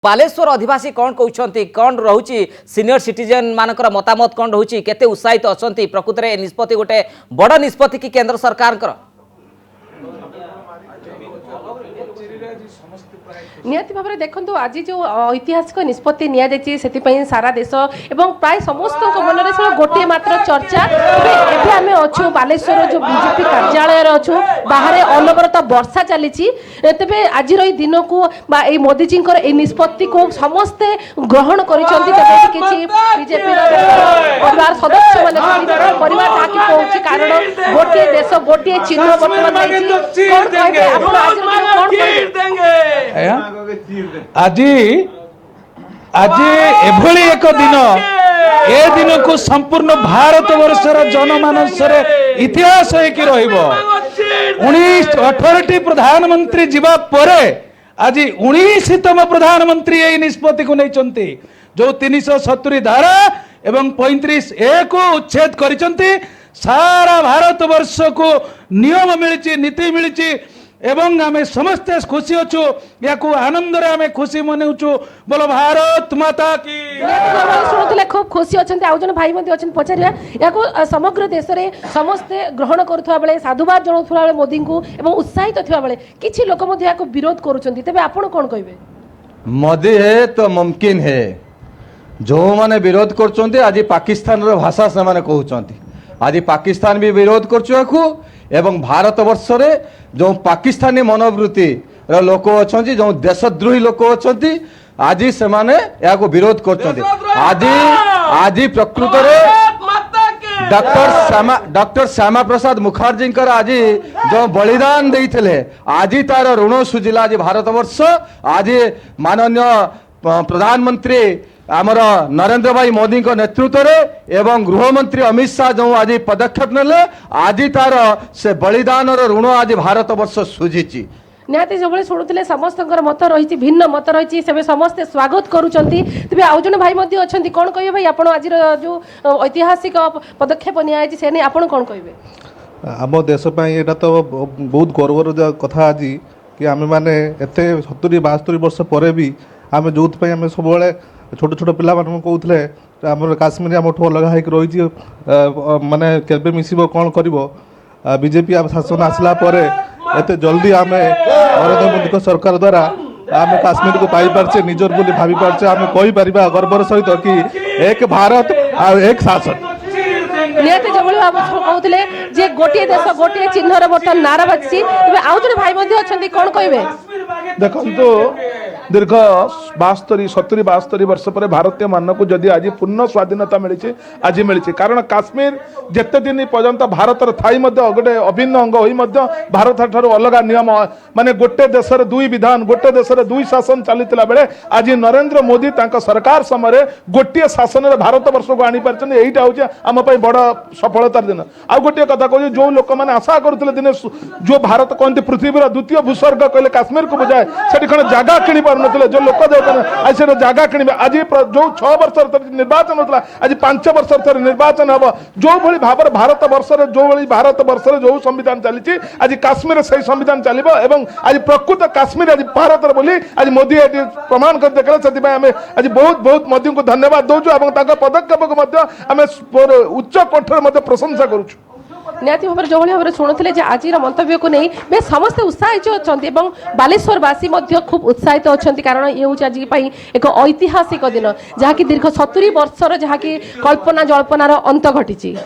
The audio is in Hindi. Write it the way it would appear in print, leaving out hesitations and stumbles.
बालेश्वर अधिवासी कौन कहते कौन रोचे सीनियर सिटीजन मानकर मतामत कौन रोचे केते उत्साहित अच्छा प्रकृत में निष्पत्ति गोटे बड़ निष्पत्ति कि केंद्र सरकार निहाती भाव में देखो आज जो ऐतिहासिक निष्पत्ति नि सारा देश एवं प्राय समस्त मन में गोटे मात्र चर्चा एवं आम अच्छु बालेश्वर जो बीजेपी कार्यालय अच्छु बाहर अनवरत वर्षा चली तेरे आज दिन को मोदीजी निष्पत्ति को समस्ते ग्रहण कर बीजेपी परिवार सदस्य मैंने परिवार कौन कारण गोटे देश गोटे चिन्ह आज एभली एक दिन ए दिन को संपूर्ण भारत वर्षर जनमानस इतिहास अठारह प्रधानमंत्री जीवा परे आज 19तम प्रधानमंत्री यही निष्पत्ति को नहीं जो 370 धारा एवं 35A को उच्छेद करिसंती सारा भारत वर्ष को नियम मिली नीति मिली एवं आमे समस्ते खुशी अच्छु या आनंद रे आमे खुशी मनाऊँ बोलो भारत माता की शुणुले खूब खुशी अच्छा आउ जन भाई पचार या समग्र देश में समस्ते ग्रहण करुवा बेले साधुवाद जनाऊा बेले मोदी को एवं उत्साहित थिबा बेले किछि लोक विरोध करुछंती तेबे आपण कोन कहबे मोदी है तो मुमकिन है जो माने विरोध करछंती आज पाकिस्तान रो भाषा से माने कहउछंती आज पाकिस्तान भी विरोध करछुआखु एवं भारत वर्ष रे जो पाकिस्तानी मनोवृत्ति लोक अच्छा जो देशद्रोही लोक अच्छा आज से माने या को विरोध करछंती आज आज प्रकृत रे डॉक्टर श्यामा प्रसाद मुखर्जी आज जो बलिदान देइथिले आज तार ऋण सुझिला आज भारत वर्ष आज माननीय प्रधानमंत्री आमर नरेंद्र भाई मोदी को नेतृत्व में एवं गृहमंत्री अमित शाह जो आज पदक्षेप नेले आज तार से बलिदान ऋण आज भारत वर्ष सुझी निहाती जो शुणुले समस्त मत रही भिन्न मत रही से समस्ते स्वागत करुँच तेज आउ जन भाई अच्छा कौन कहे भाई आप आज जो ऐतिहासिक पदक्षेप नि नहीं आप कौन कहे आम देश यहाँ तो बहुत गर्वर कथा आज कि आम मैंने एत 70-72 वर्ष पर भी आम जो आम सब छोट छोट पिला कहते आम काश्मीर आम अलग रही माने केबे मिसिबो कौन कर बीजेपी शासन आसला एत जल्दी आम नरेंद्र मोदी सरकार द्वारा आम काश्मीर को पाई पार्चे निजर बोली भावी पार्चे आम कही पार गर्वर सहित कि एक भारत और एक शासन निहती जो कहते जे गोटे देश गोटे चिन्ह बर्तमान नारा बाजी आउ जन भाई अच्छा कौन कहे देखो दीर्घ 70-72 वर्ष पर भारतीय मान को जदि आज पूर्ण स्वाधीनता मिली आज मिली कारण काश्मीर जिते दिन पर्यंत भारत थाई गोटे अभिन्न अंग हो भारत ठार अलग नियम माने गोटे देश दुई विधान गोटे देश दुई शासन चलता बेले आज नरेंद्र मोदी सरकार समय गोटे शासन भारत वर्ष को आनी पार्टी यहीटा हूँ आम बड़ सफलतार दिन आउ गोटे कथा कहूँ जो लोक मैंने आशा करते दिने जो भारत कहते पृथ्वीर द्वितीय भूस्वर्ग कहले काश्मीर को बुझाए से जगह किणी पार जो लोक आज से जगह किणवे आज जो 6 वर्ष निर्वाचन होता आज 5 वर्ष निर्वाचन हम जो भाई भाव भारत वर्ष जो भारत वर्ष जो संविधान चली आज काश्मीर से संविधान चलो एवं आज प्रकृत काश्मीर आज भारत बोली आज मोदी प्रमाण कर देखले से आज बहुत बहुत मोदी को धन्यवाद दौचु पदक्षेप को उच्च कंठर प्रशंसा करुचु निहती भाव जो भाव में शुणुले आज मंतव्य को नहीं बे समस्ते उत्साहित अच्छा बालेश्वरवासी खूब उत्साहित अच्छा कारण ये हूँ आज एक ऐतिहासिक दिन जहाँकि दीर्घ 70 वर्षर जहाँकि कल्पना जल्पनार अंत घटी।